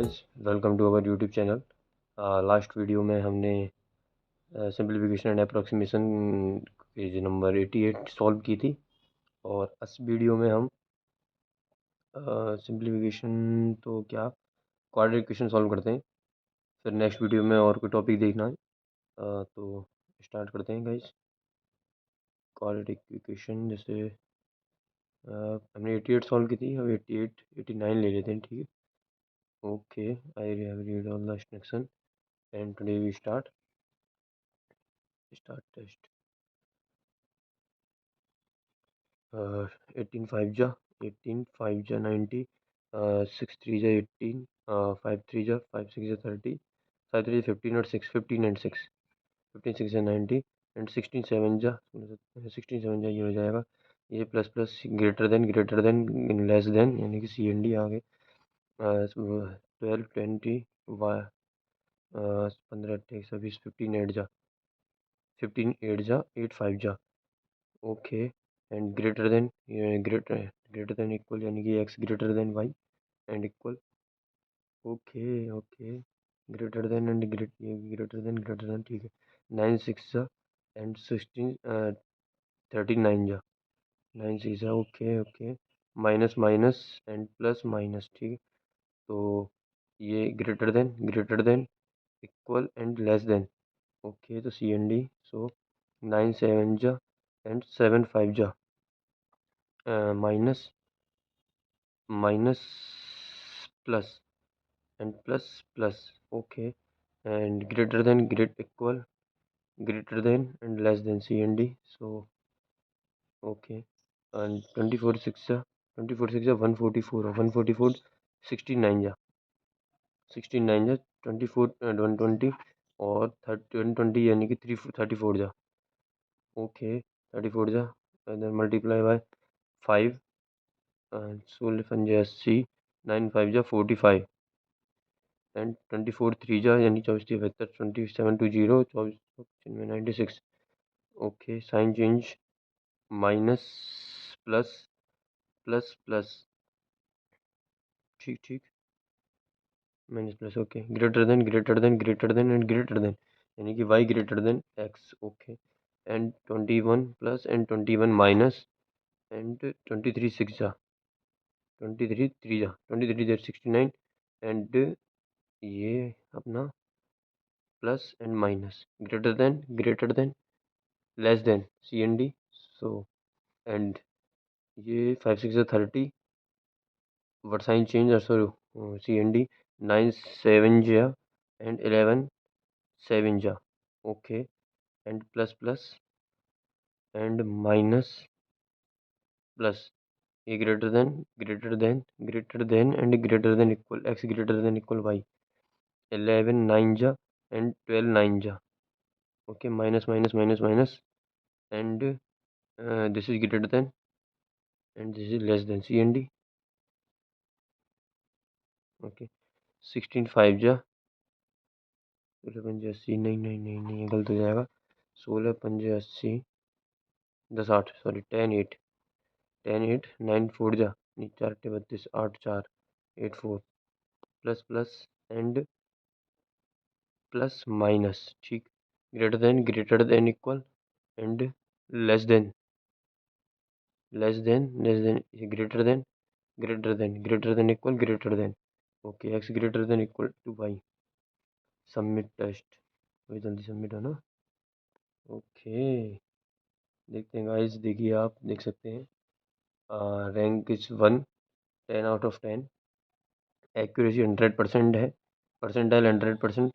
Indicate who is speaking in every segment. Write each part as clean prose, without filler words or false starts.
Speaker 1: Guys, welcome to our YouTube channel. Last video में हमने simplification and approximation page number 88 solve की थी। और इस वीडियो में हम सिंप्लीफिकेशन तो क्या क्वाड्रेटिक इक्वेशन सॉल्व करते हैं। फिर नेक्स्ट वीडियो में और कोई टॉपिक देखना है। तो स्टार्ट करते हैं गाइस। क्वाड्रेटिक इक्वेशन जैसे हमने 88 सॉल्व की थी, अब 88 89 ले लेते हैं, ठीक है। Okay, I have read all the instruction and today we start test. 18 5 जा 18 5 जा 90, 6 3 जा 18, 5 3 जा 5 6 जा 30, 5 3 जा 15 और 6 15 एंड 6 15 6 जा 90 एंड 16 7 जा 16 7 जा ये हो जाएगा। ये plus plus greater than less then यानी कि सी एन डी आ गए। 12 20 15 28 26 15 8 जा 15 8 जा 8 5 जा okay. And greater than equal यानी कि X greater than Y and equal okay okay. Greater than ठीक है। 9 6 जा एंड 16 39 जा 9 6 जा okay okay. Minus minus and plus minus ठीक है। तो ये greater than equal and less then okay. तो सी एन डी सो 9 7 जा एंड 7 5 जा minus minus plus and plus plus okay. And greater than and less than C N D so okay. And 24 6 जा 144 और 144 69 जा 69 जा 24 120 और 30 120 यानी कि 34 जा ओके। 34 जा मल्टीप्लाई बाय 5 16 पंजे 80 9 5 जा 45 एंड 24 3 जा यानी 24 72 27 2 0 24 96 okay. Sign change minus plus plus plus ठीक ठीक minus plus okay. Greater than and greater than यानी कि Y greater than X okay. And 21 plus and 21 minus and 23 6 जा 23 3 जा 23 देर 69 एंड ये अपना plus and minus greater than less than C N D so and ये 5 6 जा 30 what sign change sorry C N D 9 7 जा and 11 7 जा okay. And plus plus and minus plus ये greater than and greater than equal X greater than equal Y 11 9 जा and 12 9 जा okay. Minus minus minus minus and this is greater than and this is less than C N D okay. 16 5 जा 16 पंजे 80 नहीं नहीं नहीं नहीं ये गलत हो जाएगा। 16 पंजे 80 10 8 सॉरी 10 8 10 8 9 4 जा नहीं 4 32 8 4 8 4 plus plus and plus minus ठीक। Greater than equal and less than greater than equal greater than okay. X greater than equal to Y submit test वही जल्दी सबमिट हो ना ओके। देखते हैं गाइस, देखिए आप देख सकते हैं rank is 1 10 out of 10 accuracy 100% है परसेंटाइल 100%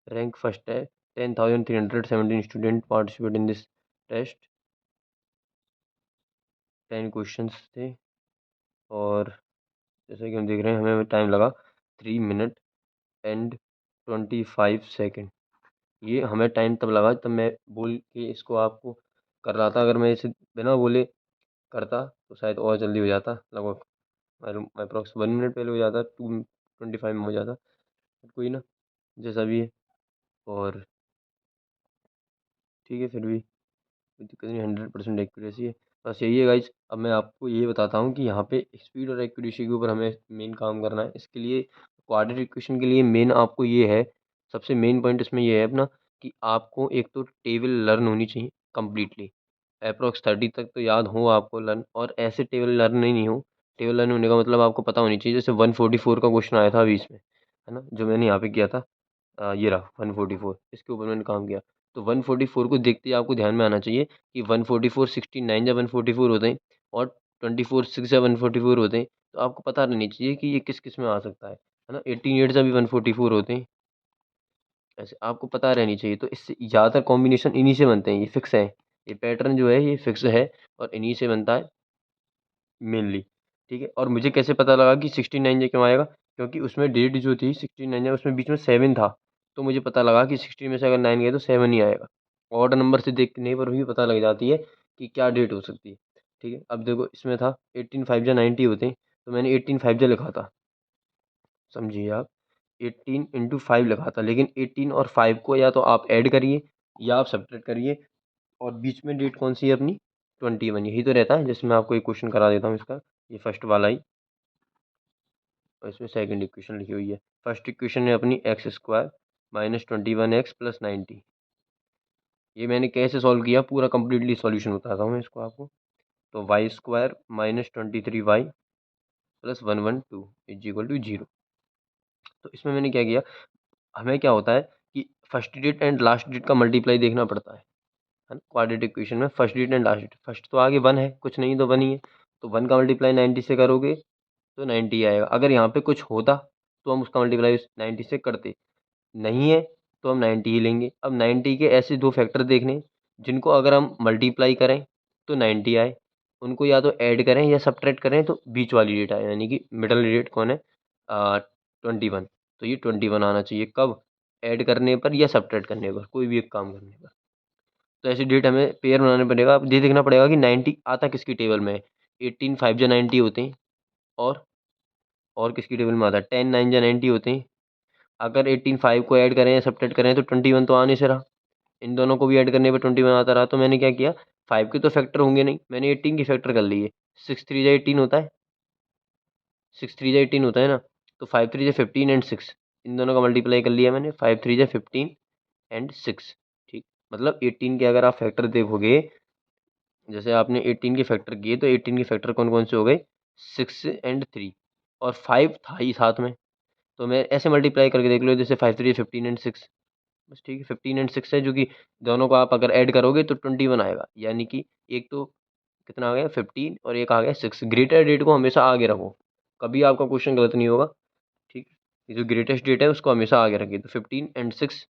Speaker 1: रैंक फर्स्ट है। 10,317 student participate in this test 10 questions थे। और जैसे कि हम देख रहे हैं हमें टाइम लगा 3 मिनट एंड 25 सेकेंड। ये हमें टाइम तब लगा तब मैं बोल के इसको आपको कर रहा था। अगर मैं इसे बिना बोले करता तो शायद और जल्दी हो जाता, लगभग अप्रॉक्स 1 मिनट पहले हो जाता, 2:25 में हो जाता। कोई ना, जैसा भी है। और ठीक है, फिर भी कोई दिक्कत नहीं, 100% एक्यूरेसी है। बस यही है गाइज। अब मैं आपको ये बताता हूँ कि यहाँ पे स्पीड और एक्यूरेसी के ऊपर हमें मेन काम करना है। इसके लिए क्वाड्रेटिक इक्वेशन के लिए मेन आपको ये है, सबसे मेन पॉइंट इसमें ये है अपना कि आपको एक तो टेबल लर्न होनी चाहिए कम्प्लीटली, अप्रॉक्स 30 तक तो याद हो आपको लर्न, और ऐसे टेबल लर्न नहीं हो। टेबल लर्न होने का मतलब आपको पता होनी चाहिए, जैसे 144 का क्वेश्चन आया था अभी इसमें, है ना, जो मैंने यहाँ पे किया था। ये रहा 144, इसके ऊपर मैंने काम किया। तो 144 को देखते ही आपको ध्यान में आना चाहिए कि 144 69 या 144 होते हैं, और 24 6 या 144 होते हैं। तो आपको पता रहनी चाहिए कि ये किस किस में आ सकता है ना। 18 8 भी 144 होते हैं, ऐसे आपको पता रहनी चाहिए। तो इससे ज़्यादातर कॉम्बिनेशन इन्हीं से बनते हैं, ये फिक्स है, ये पैटर्न जो है ये फिक्स है, और इन्हीं से बनता है मेनली। ठीक है, और मुझे कैसे पता लगा कि 69 ये क्यों आएगा, क्योंकि उसमें डेट जो थी 69 है, उसमें बीच में 7 था, तो मुझे पता लगा कि 16 में से अगर 9 गए तो 7 ही आएगा। ऑड नंबर से देखने पर भी पता लग जाती है कि क्या डेट हो सकती है। ठीक है, अब देखो इसमें था 18 5 जा 90 होते हैं, तो मैंने 18 5 जा लिखा था, समझिए आप, 18 इंटू 5 लिखा था, लेकिन 18 और 5 को या तो आप ऐड करिए या आप सब्ट्रैक्ट करिए, और बीच में डेट कौन सी है अपनी, 21, यही तो रहता है। जैसे मैं आपको एक क्वेश्चन करा देता हूँ इसका, ये फर्स्ट वाला ही, और इसमें सेकंड इक्वेशन लिखी हुई है। फर्स्ट इक्वेशन है अपनी x square minus 21 x plus 90। ये मैंने कैसे सॉल्व किया, पूरा कंप्लीटली सॉल्यूशन बताता हूँ मैं इसको आपको। तो Y square minus 23y plus 112 is equal to 0। तो इसमें मैंने क्या किया, हमें क्या होता है कि first digit and last digit का मल्टीप्लाई देखना पड़ता है ना। क्वाड्रेटिक इक्वेशन में first digit and last digit, first तो आगे 1 है, कुछ नहीं तो 1 ही है, तो 1 का मल्टीप्लाई 90 से करोगे तो 90 आएगा। अगर यहाँ पे कुछ होता तो हम उसका मल्टीप्लाई 90 से करते, नहीं है तो हम 90 ही लेंगे। अब 90 के ऐसे दो फैक्टर देखने जिनको अगर हम मल्टीप्लाई करें तो 90 आए, उनको या तो ऐड करें या सब्ट्रैक्ट करें तो बीच वाली डेट आए, यानी कि मिडल डेट कौन है, 21। तो ये 21 आना चाहिए, कब, ऐड करने पर या सब्ट्रैक्ट करने पर, कोई भी एक काम करने पर। तो ऐसी डेट हमें पेयर बनाने पड़ेगा। अब ये देखना पड़ेगा कि 90 आता किसकी टेबल में है, 18 5 जा 90 होते हैं, और किसकी टेबल में आता है, 10 9 जा 90 होते हैं। अगर 18 5 को ऐड करें या सब्ट्रैक्ट करें तो 21 तो आने से रहा, इन दोनों को भी ऐड करने पे 21 आता रहा। तो मैंने क्या किया, 5 के तो फैक्टर होंगे नहीं, मैंने 18 के फैक्टर कर लिए। 6 3 जा 18 होता है, 6 3 जा 18 होता है ना, तो 5 3 जा 15 एंड 6, इन दोनों का मल्टीप्लाई कर लिया मैंने, 5 3 जा 15 एंड 6। ठीक, मतलब 18 के अगर आप फैक्टर देखोगे, जैसे आपने 18 के फैक्टर किए तो 18 के फैक्टर कौन कौन से हो गए, 6 एंड 3, और 5 था ही साथ में, तो मैं ऐसे मल्टीप्लाई करके देख लो, जैसे 5 3 15 एंड 6, बस ठीक है। 15 एंड 6 है, जो कि दोनों को आप अगर ऐड करोगे तो 21 आएगा, यानी कि एक तो कितना आ गया 15 और एक आ गया 6। ग्रेटर डेट को हमेशा आगे रखो, कभी आपका क्वेश्चन गलत नहीं होगा। ठीक, ये जो ग्रेटेस्ट डेट है उसको हमेशा आगे रखिए, तो 15 एंड 6।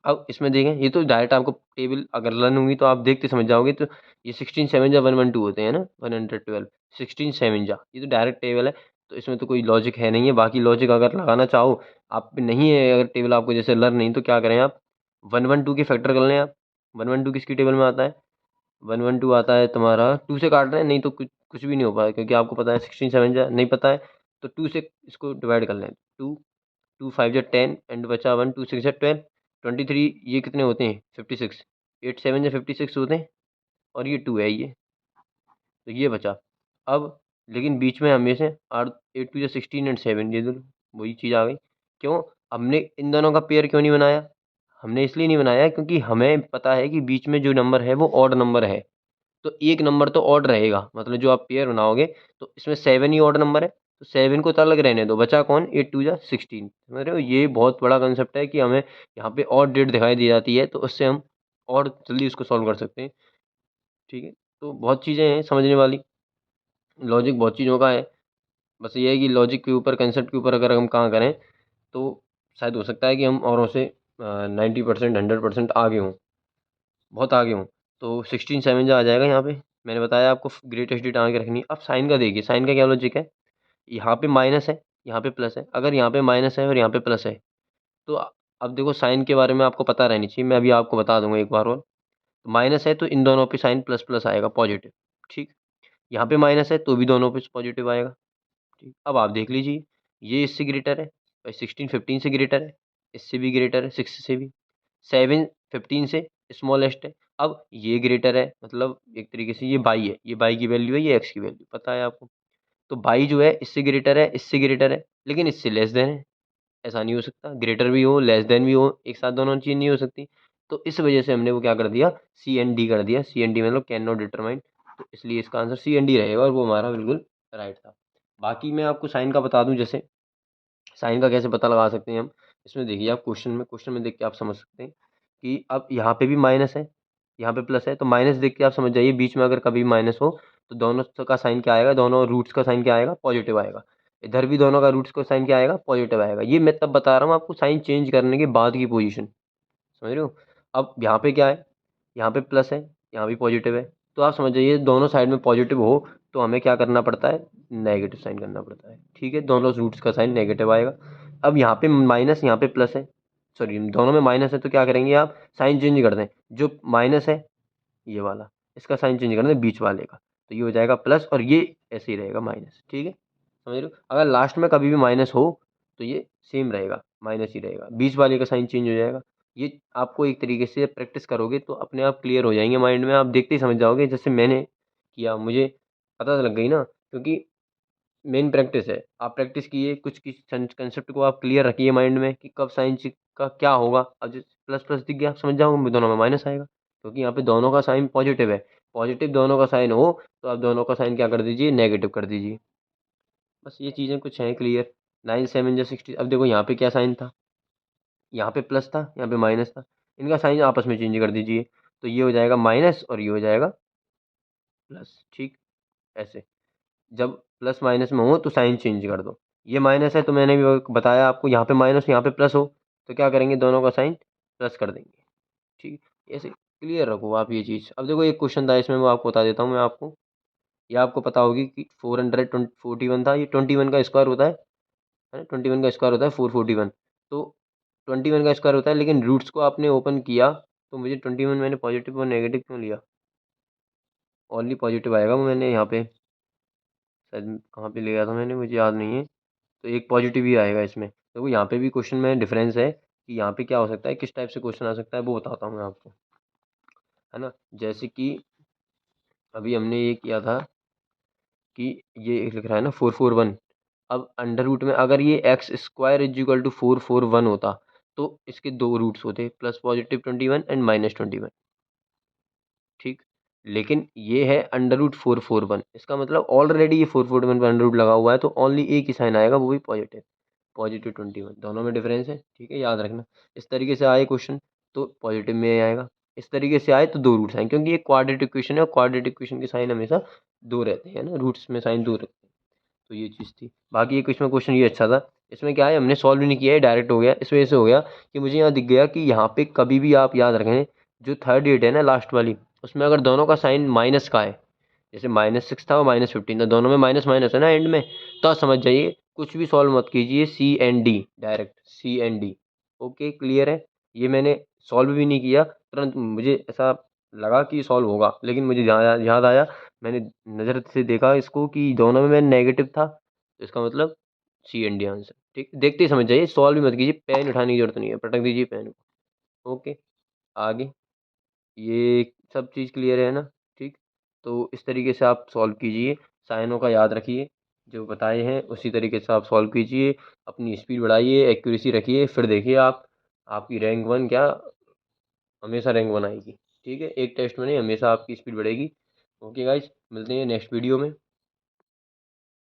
Speaker 1: अब इसमें देखें, ये तो डायरेक्ट आपको टेबल अगर लर्न होंगी तो आप देखते समझ जाओगे। तो ये 16 7 जा 112 होते हैं ना, 112 16 7 जा, ये तो डायरेक्ट टेबल है, तो इसमें तो कोई लॉजिक है नहीं है। बाकी लॉजिक अगर लगाना चाहो, आप पे नहीं है अगर टेबल आपको जैसे लर्न नहीं, तो क्या करें आप, 112 के फैक्टर कर लें आप। 112 किसकी टेबल में आता है, 112 आता है तुम्हारा, 2 से काट रहे हैं नहीं तो कुछ कुछ भी नहीं हो पाएगा, क्योंकि आपको पता है 16 7 जा नहीं पता है, तो 2 से इसको डिवाइड कर लें। 2 2 5 जा 10 एंड बचा 1, 2 6 जा 12, 23, ये कितने होते हैं 56, 8 7 जा 56 होते हैं, और ये 2 है ये, तो ये बचा। अब लेकिन बीच में हमें से आर 8 2 जा 16 एंड 7, ये दोनों वही चीज़ आ गई। क्यों, हमने इन दोनों का पेयर क्यों नहीं बनाया, हमने इसलिए नहीं बनाया क्योंकि हमें पता है कि बीच में जो नंबर है वो ऑड नंबर है, तो एक नंबर तो ऑड रहेगा, मतलब जो आप पेयर बनाओगे, तो इसमें 7 ही ऑड नंबर है, तो 7 को तो अलग रहने दो, बचा कौन, 8 2 जा 16, समझ रहे हो। ये बहुत बड़ा कंसेप्ट है कि हमें यहाँ पे ऑड डेट दिखाई दी जाती है, तो उससे हम और जल्दी उसको सॉल्व कर सकते हैं। ठीक है, तो बहुत चीज़ें हैं समझने वाली, लॉजिक बहुत चीज़ों का है, बस ये है कि लॉजिक के ऊपर, कंसेप्ट के ऊपर अगर हम कहाँ करें, तो शायद हो सकता है कि हम औरों से 90% 100% आगे हों, बहुत आगे हूँ। तो 16 7 जा आ जाएगा यहाँ पे, मैंने बताया आपको ग्रेटेस्ट डेट आगे रखनी है। अब साइन का देखिए, साइन का क्या लॉजिक है, यहाँ पे माइनस है, यहाँ पे प्लस है, अगर यहाँ पे माइनस है और यहाँ पे प्लस है, तो अब देखो साइन के बारे में आपको पता रहनी चाहिए, मैं अभी आपको बता दूंगा एक बार और। तो माइनस है तो इन दोनों पे साइन प्लस प्लस आएगा, पॉजिटिव। ठीक, यहाँ पे माइनस है तो भी दोनों पे पॉजिटिव आएगा। ठीक, अब आप देख लीजिए, ये इससे ग्रेटर है भाई, 16 15 से ग्रेटर है, इससे भी ग्रेटर है, 6 से भी, 7 15 से स्मॉलेस्ट है। अब ये ग्रेटर है, मतलब एक तरीके से ये बाई है, ये बाई की वैल्यू है, ये एक्स की वैल्यू पता है आपको। तो बाई जो है इससे ग्रेटर है, इससे ग्रेटर है, लेकिन इससे लेस देन है। ऐसा नहीं हो सकता, ग्रेटर भी हो लेस देन भी हो, एक साथ दोनों चीज़ नहीं हो सकती। तो इस वजह से हमने वो क्या कर दिया, सी एन डी कर दिया। सी एन डी मतलब कैन नॉट डिटरमाइन, तो इसलिए इसका आंसर सी एन डी रहेगा और वो हमारा बिल्कुल राइट था। बाकी मैं आपको साइन का बता दूं, जैसे साइन का कैसे पता लगा सकते हैं हम। इसमें देखिए आप क्वेश्चन में देख के आप समझ सकते हैं कि अब यहाँ पे भी माइनस है, यहाँ पे प्लस है, तो माइनस देख के आप समझ जाइए बीच में अगर कभी माइनस हो तो दोनों का साइन क्या आएगा, दोनों रूट्स का साइन क्या आएगा, पॉजिटिव आएगा। इधर भी दोनों का रूट्स का साइन क्या आएगा, पॉजिटिव आएगा। ये मैं तब बता रहा हूँ आपको साइन चेंज करने के बाद की पोजीशन, समझ रहे हो। अब यहाँ पे क्या है, यहाँ पे प्लस है, यहाँ भी पॉजिटिव है, तो आप समझ जाइए दोनों साइड में पॉजिटिव हो तो हमें क्या करना पड़ता है, नेगेटिव साइन करना पड़ता है। ठीक है, दोनों रूट्स का साइन नेगेटिव आएगा। अब यहाँ पे माइनस, यहाँ पे प्लस है, सॉरी दोनों में माइनस है, तो क्या करेंगे आप, साइन चेंज कर दें। जो माइनस है ये वाला, इसका साइन चेंज कर दें बीच वाले का, तो ये हो जाएगा प्लस और ये ऐसे ही रहेगा माइनस। ठीक है, समझ रहे हो। अगर लास्ट में कभी भी माइनस हो तो ये सेम रहेगा, माइनस ही रहेगा, बीच वाले का साइन चेंज हो जाएगा। ये आपको एक तरीके से प्रैक्टिस करोगे तो अपने आप क्लियर हो जाएंगे माइंड में, आप देखते ही समझ जाओगे। जैसे मैंने किया, मुझे पता लग गई ना, क्योंकि मेन प्रैक्टिस है। आप प्रैक्टिस कीजिए, कुछ किस कंसेप्ट को आप क्लियर रखिए माइंड में कि कब साइन का क्या होगा। अब जैसे प्लस प्लस दिख गया, आप समझ जाओगे दोनों में माइनस आएगा, क्योंकि यहाँ पे दोनों का साइन पॉजिटिव है। पॉजिटिव दोनों का साइन हो तो आप दोनों का साइन क्या कर दीजिए, नेगेटिव कर दीजिए। बस ये चीज़ें कुछ हैं क्लियर। 9 7 जा 60, अब देखो यहाँ पे क्या साइन था, यहाँ पे प्लस था, यहाँ पे माइनस था, इनका साइन आपस में चेंज कर दीजिए, तो ये हो जाएगा माइनस और ये हो जाएगा प्लस। ठीक, ऐसे जब प्लस माइनस में हो तो साइन चेंज कर दो। ये माइनस है तो मैंने भी बताया आपको, यहाँ पे माइनस यहाँ पे प्लस हो तो क्या करेंगे, दोनों का साइन प्लस कर देंगे। ठीक, ऐसे क्लियर रखो आप ये चीज़। अब देखो एक क्वेश्चन था इसमें, मैं आपको बता देता हूँ मैं आपको। ये आपको पता होगी कि 441 था, ये 21 का स्क्वायर होता है ना, 21 का स्क्वायर होता है 441। तो 21 का स्क्वायर होता है, लेकिन रूट्स को आपने ओपन किया तो मुझे 21 मैंने पॉजिटिव और नेगेटिव क्यों लिया, ओनली पॉजिटिव आएगा। वो मैंने यहाँ पे शायद कहाँ पे लिया था मैंने, मुझे याद नहीं है। तो एक पॉजिटिव ही आएगा इसमें। देखो यहाँ पे भी क्वेश्चन में डिफरेंस है कि यहाँ पे क्या हो सकता है, किस टाइप से क्वेश्चन आ सकता है, वो बताता हूँ मैं आपको, है ना। जैसे कि अभी हमने ये किया था कि ये लिख रहा है ना 441। अब अंडर रूट में अगर ये X square is equal to 441 होता तो इसके दो रूट्स होते, प्लस पॉजिटिव 21 एंड माइनस 21। ठीक, लेकिन ये है अंडर रूट 441, इसका मतलब ऑलरेडी ये 441 पर अंडर रूट लगा हुआ है, तो ओनली एक ही साइन आएगा, वो भी पॉजिटिव, पॉजिटिव 21। दोनों में डिफरेंस है, ठीक है, याद रखना। इस तरीके से आए क्वेश्चन तो पॉजिटिव में आएगा, इस तरीके से आए तो दो रूट्स आएंगे, क्योंकि ये क्वाड्रेटिक इक्वेशन है और क्वाड्रेटिक इक्वेशन के साइन हमेशा दो रहते हैं ना, रूट्स में साइन दो रहते हैं। तो ये चीज़ थी। बाकी एक इसमें क्वेश्चन ये अच्छा था, इसमें क्या है हमने सॉल्व नहीं किया है, डायरेक्ट हो गया। इस वजह से हो गया कि मुझे यहाँ दिख गया कि यहाँ पे कभी भी आप याद रखें, जो थर्ड डेट है ना लास्ट वाली, उसमें अगर दोनों का साइन माइनस का है, जैसे -6 था और -15 था, दोनों में माइनस माइनस है ना एंड में, तो आप समझ जाइए कुछ भी सॉल्व मत कीजिए, C N D, direct C N D. Okay, clear है। ये मैंने सॉल्व भी नहीं किया, तुरंत मुझे ऐसा लगा कि सॉल्व होगा, लेकिन मुझे याद याद आया, मैंने नज़र से देखा इसको कि दोनों में नेगेटिव था, तो इसका मतलब सी एन डी आंसर। ठीक, देखते ही समझ जाइए, सॉल्व भी मत कीजिए, पेन उठाने की जरूरत नहीं है, पटक दीजिए पेन को। ओके, आगे ये सब चीज़ क्लियर है ना। ठीक, तो इस तरीके से आप सॉल्व कीजिए, साइनों का याद रखिए, जो बताए हैं उसी तरीके से आप सॉल्व कीजिए, अपनी स्पीड बढ़ाइए, एक्यूरेसी रखिए, फिर देखिए आप, आपकी रैंक 1 क्या, हमेशा रैंक 1 आएगी। ठीक है, एक टेस्ट में नहीं, हमेशा आपकी स्पीड बढ़ेगी। ओके गाइज, मिलते हैं नेक्स्ट वीडियो में।